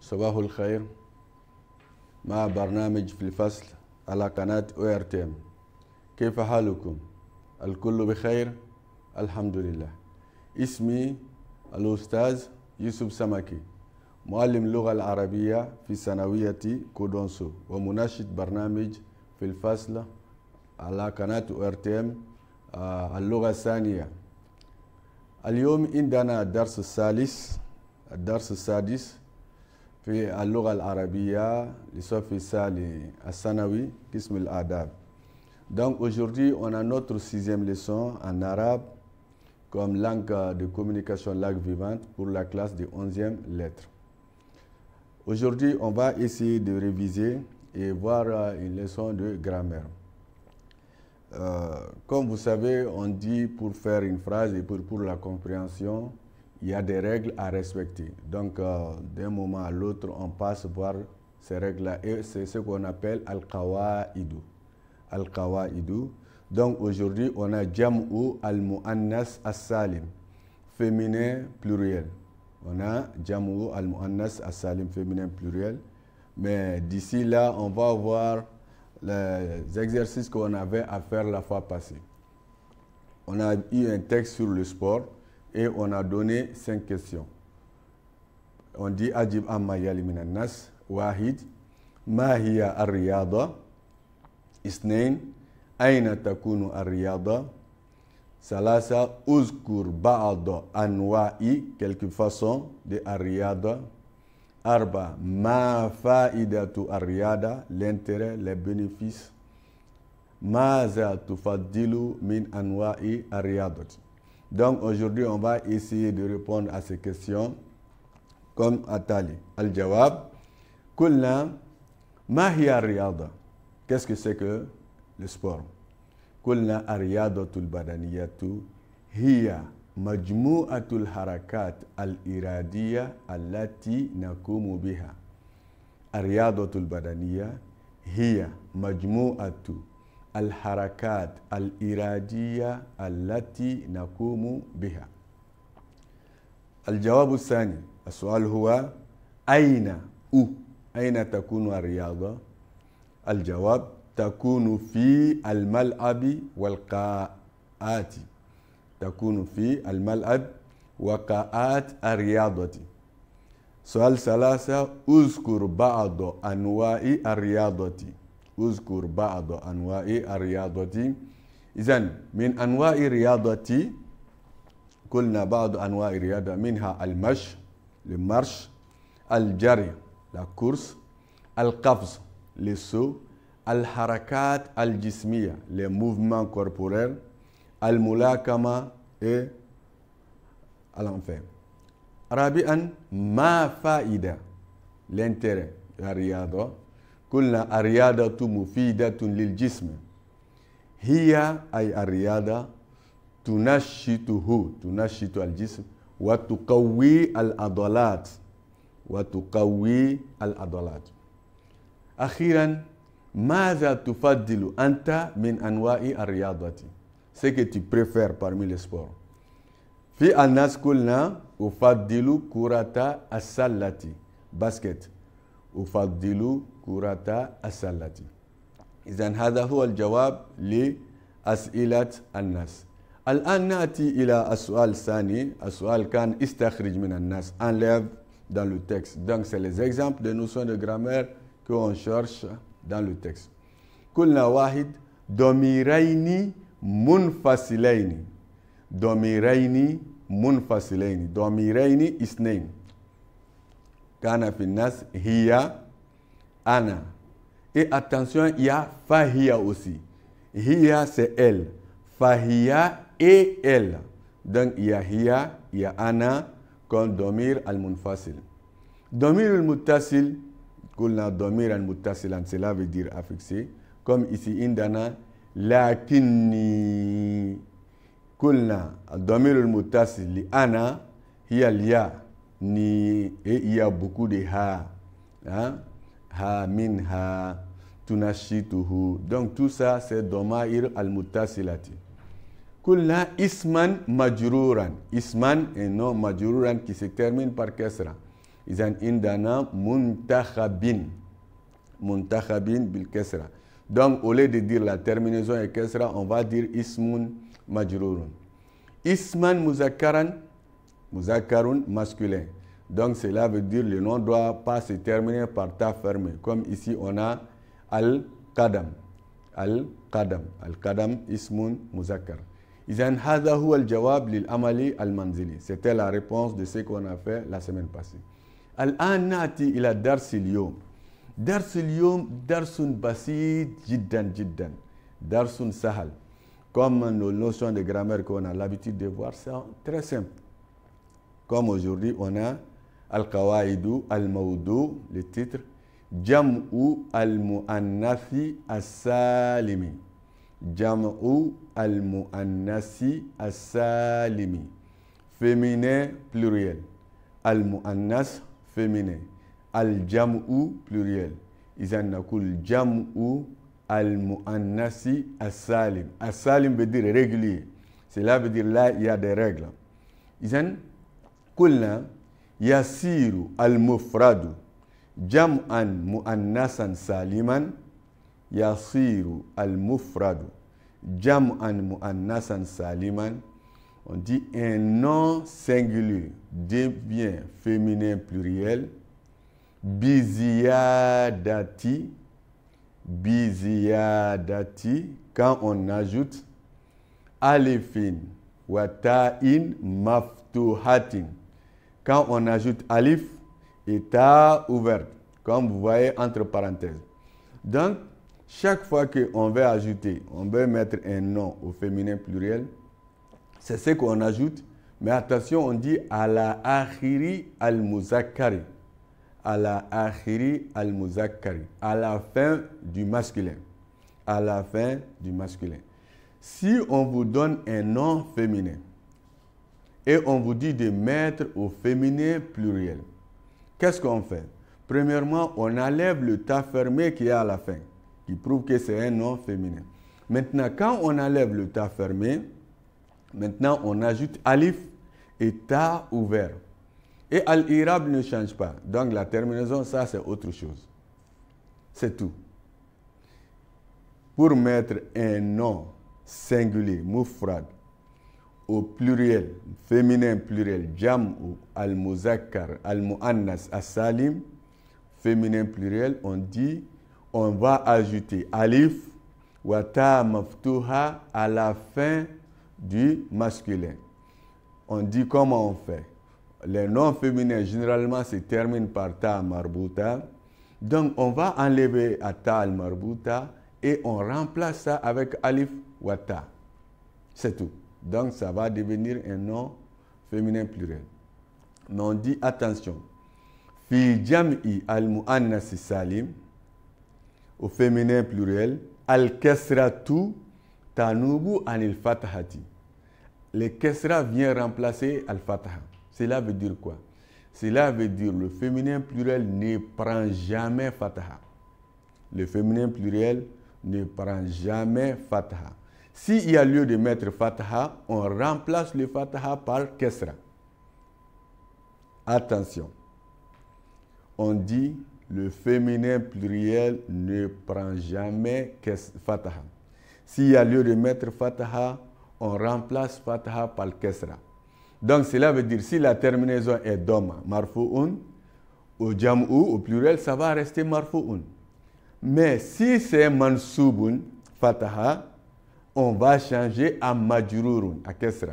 صباح الخير مع برنامج في الفصل على قناة ORTM. كيف حالكم؟ الكل بخير؟ الحمد لله. اسمي الأستاذ يوسف سمكي، معلم اللغة العربية في ثانوية كودونسو ومناشد برنامج في الفصل على قناة ORTM اللغة الثانية. اليوم عندنا الدرس السادس في اللغة العربية لصف الثانوي قسم الآداب. Donc aujourd'hui, on a notre 6e leçon en arabe comme langue de communication, langue vivante pour la classe de 11e lettre. Aujourd'hui, on va essayer de réviser et voir une leçon de grammaire. Comme vous savez, on dit pour faire une phrase et pour la compréhension, il y a des règles à respecter. Donc, d'un moment à l'autre, on passe voir ces règles-là et c'est ce qu'on appelle al-qawaidu. Al-qawaidu. Donc, aujourd'hui, on a jam'u al-mu'annas as-salim, féminin pluriel. On a jam'u al-mu'annas as-salim, féminin pluriel. Mais d'ici là, on va voir les exercices qu'on avait à faire la fois passée. On a eu un texte sur le sport et on a donné 5 questions. On dit Ajib amma yali minan nas, wahid, ma hiya ar-riyada, isnain, aina takunu ar-riyada, salasa, uzkur ba'da anwa'i, quelques façons de ar-riyada, arba, ma fa'idatu ar-riyada, l'intérêt, les bénéfices, maza tufaddilu min anwa'i ar-riyadat. Donc aujourd'hui, on va essayer de répondre à ces questions comme Atali. Al-Jawab, Kulna, ma hiya ar-riyada. Qu'est-ce que c'est que le sport? Kulna ar-riyadatul badaniyatu hiya majmu'atul harakat al-iradiyya allati nakumu biha. Ar-riyadatul badaniya hiya majmu'atu الحركات الإرادية التي نقوم بها. الجواب الثاني، السؤال هو أين تكون الرياضة؟ الجواب تكون في الملعب والقاعات. تكون في الملعب وقاعات الرياضة. سؤال ثلاثة، اذكر بعض أنواع الرياضة. اذكر بعض أنواع الرياضة. إذن من أنواع الرياضة قلنا بعض أنواع الرياضة منها المشي المارش، الجري la course، القفز le saut، الحركات الجسمية les mouvements corporels، الملاكمة et l'enfer. رابعا ما فائدة l'intérêt la رياضة. قلنا الرياضة مفيدة للجسم. هي أي الرياضة تنشط الجسم وتقوي العضلات. أخيرا ماذا تفضل أنت من أنواع الرياضة؟ Ce que tu préfères parmi les sports. في الناس قلنا أفضل كرة السلة باسكت. أفضل كرة السلة. إذن هذا هو الجواب لأسئلة الناس. الآن نأتي إلى السؤال الثاني. السؤال كان استخرج من الناس. Enlève dans le texte. Donc c'est les exemples de notions de grammaire qu'on cherche dans le texte. قلنا واحد ضميرين منفصلين. ضميرين منفصلين. ضميرين اثنين. كان في الناس هي أنا. Et attention, il y a Fahia aussi. Hiya, c'est elle. Fahia et elle. Donc, il y a Hiya, il y a Ana, comme Domir al-Munfasil. Domir al-Muttasil, Kulna Domir al-Muttasilan, cela veut dire affixé. Comme ici, Indana, Lakinni. Kulna, Domir al-Muttasil, li Ana, Hiya liya. Ni, et il y a beaucoup de Ha. Hein? Ha, min, ha, tunashituhu. Donc tout ça, c'est domair al-muttasilati. Kulna isman majruran. Isman et non majruran qui se termine par kesra. إذن عندنا منتخبين. منتخبين بالكسرة. Donc, au lieu de dire la terminaison est kesra, on va dire ismun majrurun. Isman muzakkaran, muzakkarun masculin. Donc, cela veut dire le nom ne doit pas se terminer par ta fermé. Comme ici, on a al-qadam. Al-qadam. Al-qadam ismun muzakkar. Izan hadha huwa al-jawab lil-amali al-manzili. C'était la réponse de ce qu'on a fait la semaine passée. Al-an nati ila darsil yom. درس اليوم درس بسيط جدا جدا درس سهل comme nos notions de grammaire qu'on a l'habitude de voir, c'est très simple. Comme aujourd'hui on a al-qawaidu al-mawdu, le titre jam'u al-mu'annathi as-salimi. Jam'u al-mu'annathi as-salimi, féminin pluriel, al-mu'annas féminin, al-jam'u pluriel. Izan nakul jam'u al-mu'annasi as-salim. As-salim veut dire régulier. Cela veut dire là il y a des règles. Izan kulna yasiru al-mufradu jam'an mu'annasan saliman. Yasiru al-mufradu jam'an mu'annasan saliman. On dit un nom singulier devient féminin pluriel. Biziyadati, biziyadati, quand on ajoute alifin wa ta'in maftuhatin. Quand on ajoute alif et ta ouverte, comme vous voyez entre parenthèses. Donc, chaque fois qu'on veut ajouter, on veut mettre un nom au féminin pluriel, c'est ce qu'on ajoute. Mais attention, on dit ala akhiri al-muzakkari. À la akhiri al-muzakkari, à la fin du masculin. À la fin du masculin. Si on vous donne un nom féminin et on vous dit de mettre au féminin pluriel, qu'est-ce qu'on fait? Premièrement, on enlève le ta fermé qui est à la fin, qui prouve que c'est un nom féminin. Maintenant, quand on enlève le ta fermé, maintenant on ajoute alif et ta ouvert. Et al-irab ne change pas. Donc la terminaison, ça c'est autre chose. C'est tout. Pour mettre un nom singulier, mufrad, au pluriel, féminin pluriel, jam'u al-muzakkar, al-mu'annas, as-salim, féminin pluriel, on dit, on va ajouter alif wa ta maftuha à la fin du masculin. On dit comment on fait. Les noms féminins, généralement, se terminent par ta marbuta. Donc, on va enlever à ta al-marbuta et on remplace ça avec alif wa ta. C'est tout. Donc, ça va devenir un nom féminin pluriel. Mais on dit, attention, fi jam'i al-mu'annas salim, au féminin pluriel, al-kasratu tanubu anil fatahati. Le kasra vient remplacer al-fataha. Cela veut dire quoi? Cela veut dire le féminin pluriel ne prend jamais fataha. Le féminin pluriel ne prend jamais fataha. S'il y a lieu de mettre fataha, on remplace le fataha par kesra. Attention. On dit le féminin pluriel ne prend jamais fataha. S'il y a lieu de mettre fataha, on remplace fataha par kesra. Donc, cela veut dire, si la terminaison est doma, marfu'un, au jam'u, au pluriel, ça va rester marfu'un. Mais si c'est mansoubun, fataha, on va changer à majrurun, à kesra.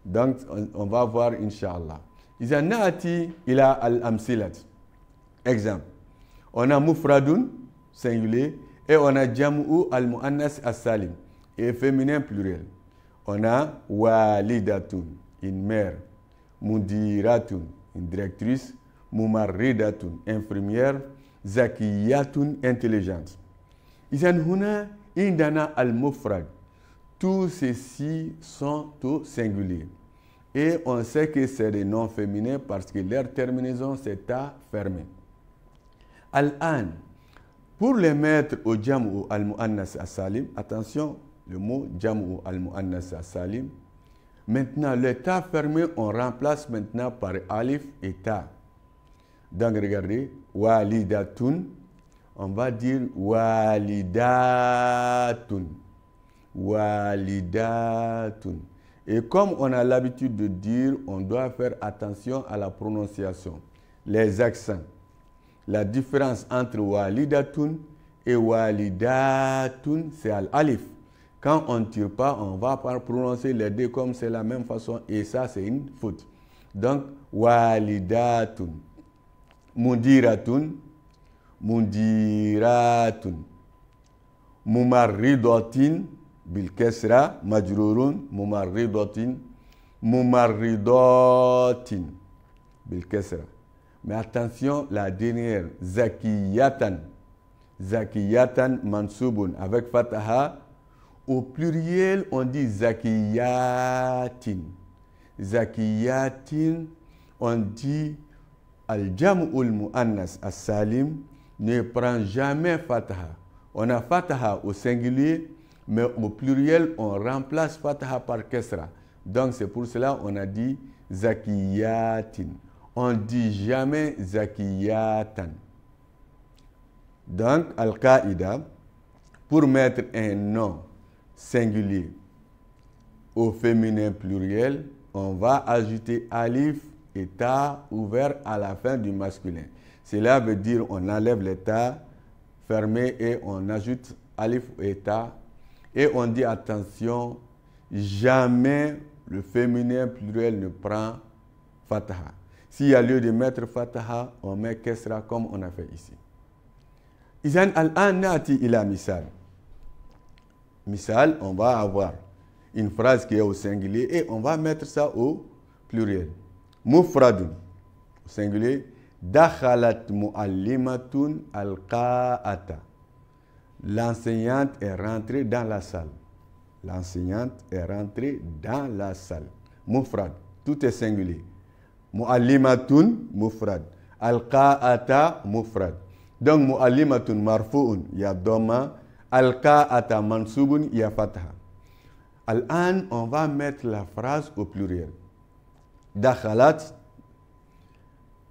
Donc, on va voir, Inch'Allah. Iza na'ati ila al-amsilat. Exemple. On a mufradun, singulier, et on a jam'u al-mu'annas as-salim, et féminin pluriel. On a walidatun, une mère, mudiratun, une directrice, mumarridatun, infirmière, zakiyatun, intelligente. Izan huna indana al-mufrad. Tous ceux-ci sont au singulier. Et on sait que c'est des noms féminins parce que leur terminaison c'est à fermer. Al-an, pour les mettre au jam'u al-mu'annas as-salim, attention, le mot jam'u al-mu'annas as-salim. Maintenant, le ta fermé, on remplace maintenant par alif et ta. Donc regardez, walidatun, on va dire walidatun. Walidatun. Et comme on a l'habitude de dire, on doit faire attention à la prononciation, les accents. La différence entre walidatun et walidatun, c'est l'alif. Quand on ne tire pas, on va pas prononcer les deux comme c'est la même façon et ça c'est une faute. Donc, walidatun. Mudiratun, mudiratun. Mumarridatin, bil kesra, majrurun, mumarridatin, mumarridatin, bil kesra. Mais attention, la dernière, zakiyatan. Zakiyatan mansubun avec fataha. Au pluriel, on dit zakiyatin. Zakiyatin, on dit al-jam'ul mu'annas as-salim ne prend jamais fataha. On a fataha au singulier, mais au pluriel, on remplace fataha par kesra. Donc, c'est pour cela qu'on a dit zakiyatin. On ne dit jamais zakiyatan. Donc, al-qaïda, pour mettre un nom singulier au féminin pluriel, on va ajouter alif et ta ouvert à la fin du masculin. Cela veut dire on enlève les ta fermé et on ajoute alif et ta. Et on dit attention, jamais le féminin pluriel ne prend fataha. S'il y a lieu de mettre fataha, on met kesra comme on a fait ici. Izan al-an nati ila misal. Misal, on va avoir une phrase qui est au singulier et on va mettre ça au pluriel. Mufradun, au singulier. Dakhalat muallimatun al-qa'ata. L'enseignante est rentrée dans la salle. L'enseignante est rentrée dans la salle. Mufrad, tout est singulier. Muallimatun, mufrad. Al-qa'ata, mufrad. Donc, muallimatun marfu'un, il y a dhamma. Al-qa'ata mansubun, il y a fatha. Al-an, on va mettre la phrase au pluriel. Dakhalat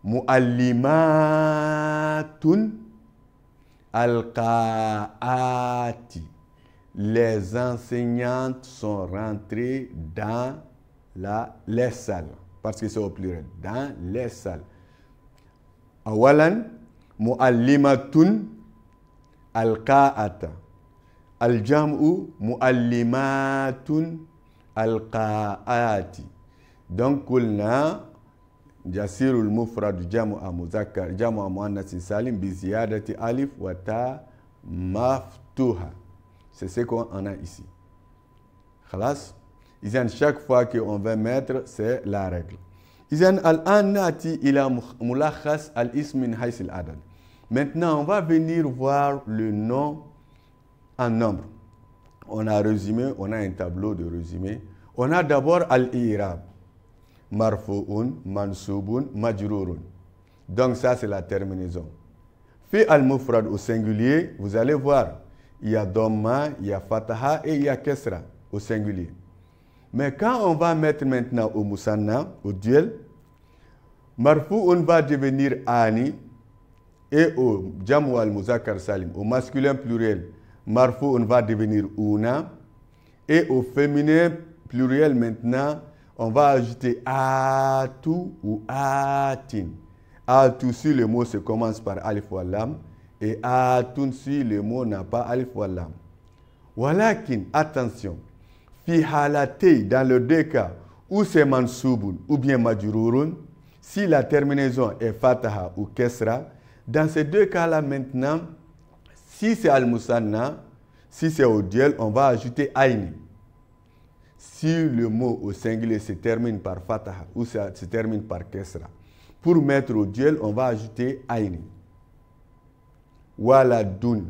muallimatun al-qa'ati. Les enseignantes sont rentrées dans les salles. Parce que c'est au pluriel. Dans les salles. Awalan, muallimatun al-qa'ata. Al-jam'u muallimatun al-qa'ati. Donc, kulna jasirul mufrad jam'a muzakkar jam'a muannas salim bi ziyadati alif wa ta maftuha. C'est ce qu'on a ici. Khalas. Izan, chaque fois qu'on va mettre, c'est la règle. Izan al-an nati ila mulakhas al-ism min hayth al-adad. Maintenant, on va venir voir le nom en nombre. On a résumé, on a un tableau de résumé. On a d'abord al-i'rab. Marfu'un, mansubun, majrurun. Donc ça, c'est la terminaison. Fi al-mufrad au singulier, vous allez voir, il y a dhamma, il y a fataha et il y a kesra au singulier. Mais quand on va mettre maintenant au musanna, au duel, marfu'un va devenir ani et au jam'u al-muzakkar salim, au masculin pluriel, marfu'un va devenir una et au féminin pluriel maintenant, on va ajouter atu ou atin. Atu si le mot se commence par alif ou lam et atun si le mot n'a pas alif ou lam. Walakin, attention, fi halatei, dans le deux cas où c'est mansubun ou bien majrurun, si la terminaison est fataha ou kesra, dans ces deux cas-là maintenant, si c'est al-musanna, si c'est au duel, on va ajouter aini. Si le mot au singulier se termine par fataha ou se termine par kesra, pour mettre au duel, on va ajouter aini. Waladun.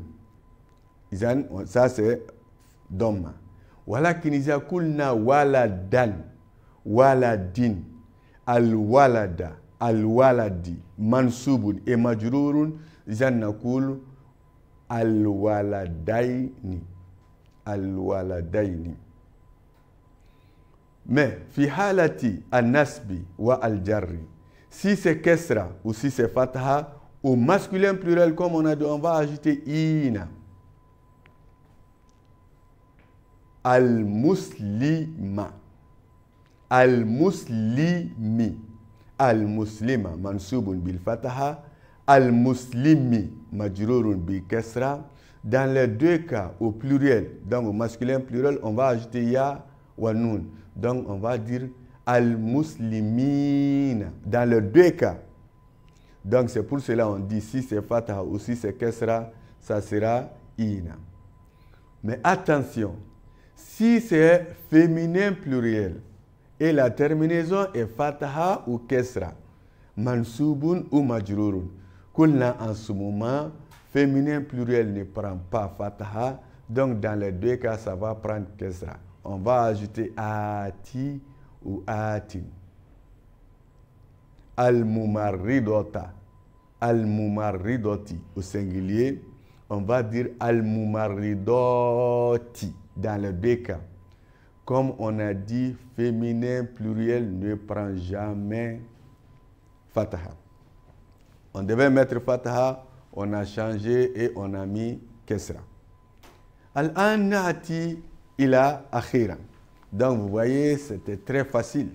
Ça c'est dhamma. Walakin iza kulna waladan, waladin, al-walada, al-waladi, mansubun et majrurun, iza nakul al-waladaini. Al-waladaini. Mais, fi halati al-nasbi wa al-jarri, Si c'est kesra ou si c'est fataha, au masculin pluriel, comme on a dit, on va ajouter ina. Al-muslima. Al-muslimi. Al-muslima mansubun bil fataha. Al-muslimi majrurun bil kesra. Dans les deux cas, au pluriel, donc au masculin pluriel, on va ajouter ya wa nun. Donc on va dire al-muslimina. Dans les deux cas. Donc c'est pour cela on dit si c'est fataha ou si c'est kesra, ça sera ina. Mais attention, si c'est féminin pluriel et la terminaison est fataha ou kesra, mansubun ou majrurun, kulna en ce moment, féminin pluriel ne prend pas fataha, donc dans les deux cas ça va prendre kesra. On va ajouter ati ou atin. Al-mumarridota, al-mumarridoti au singulier, on va dire al-mumarridoti dans les deux cas. Comme on a dit, féminin pluriel ne prend jamais fataha. On devait mettre fataha, on a changé et on a mis kesra. Al-an na'ati ila akhiran. Donc vous voyez, c'était très facile.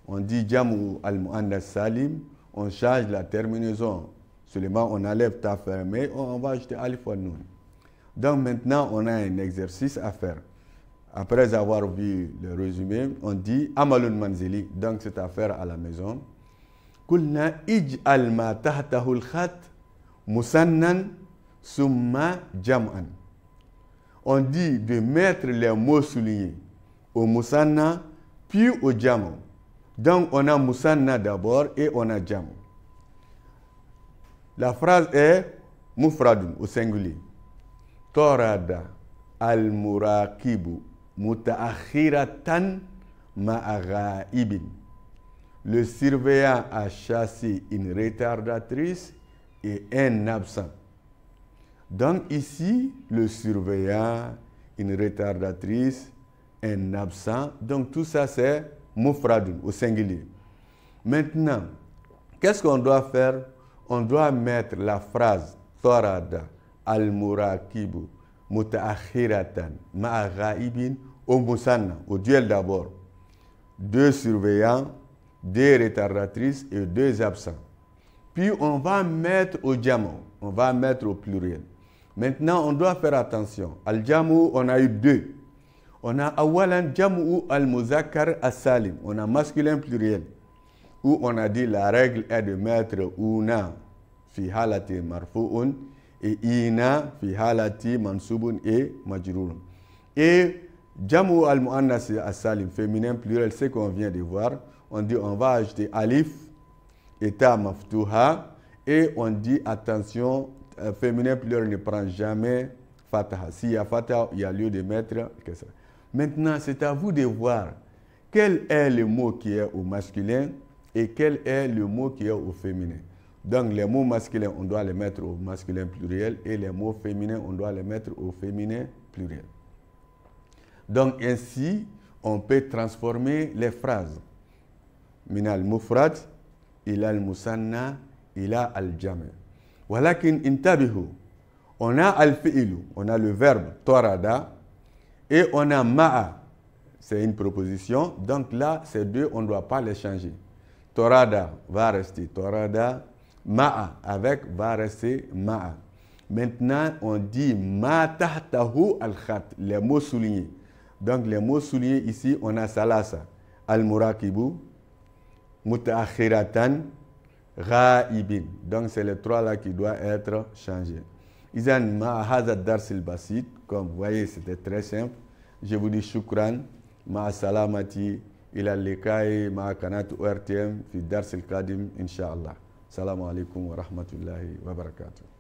On dit jamu al-mu'annas salim, on change la terminaison. Seulement on enlève ta fermée, on va ajouter alif wa nun. Donc maintenant on a un exercice à faire. Après avoir vu le résumé, on dit amalun manzili, donc c'est à faire à la maison. Kulna ij'al ma tahtahu al-khat musannan summa jam'an. On dit de mettre les mots soulignés au musanna puis au jam'an. Donc, on a musanna d'abord et on a jam. La phrase est mufradun au singulier. Torada al-muraqibu mutaakhiratan ma'aghaibin. Le surveillant a chassé une retardatrice et un absent. Donc ici, le surveillant, une retardatrice, un absent. Donc tout ça c'est mufradun au singulier. Maintenant, qu'est-ce qu'on doit faire? On doit mettre la phrase Torada al-muraqibu mutaakhiratan ma'aghaibin au musanna, au duel d'abord. 2 surveillants, 2 retardatrices et 2 absents. Puis on va mettre au jamu, on va mettre au pluriel. Maintenant, on doit faire attention. Al-jamu, on a eu 2. On a awalan jamu al-muzakkar as-salim. On a masculin pluriel. Où on a dit la règle est de mettre una fi halati marfu'un et ina fi halati mansubun et majrurun. Et jamu al-muannas as-salim, féminin pluriel, c'est qu'on vient de voir. On dit on va ajouter alif, eta maftuha, et on dit attention, féminin pluriel ne prend jamais fataha. S'il y a fataha, il y a lieu de mettre kesra. Maintenant, c'est à vous de voir quel est le mot qui est au masculin et quel est le mot qui est au féminin. Donc, les mots masculins, on doit les mettre au masculin pluriel et les mots féminins, on doit les mettre au féminin pluriel. Donc, ainsi, on peut transformer les phrases. Min al-mufrad, ila al-musanna, ila al-jami'. Walakin intabihu. On a al-fi'lu, on a le verbe torada, et on a ma'a, c'est une proposition. Donc là, ces deux, on ne doit pas les changer. Torada va rester torada, ma'a avec va rester ma'a. Maintenant, on dit ma tahtahu al-khat, les mots soulignés. Donc les mots soulignés ici, on a salasa, al-muraqibu, mutaakhiratan, ghaibin. Donc c'est les 3 là qui doivent être changés. Izan ma hadha dars al-basit, comme vous voyez, c'était très simple. Je vous dis shukran, ma salamati ila liqai ma kanat ORTM fi dars al-qadim inshallah. Assalamu alaikum wa rahmatullahi wa barakatuh.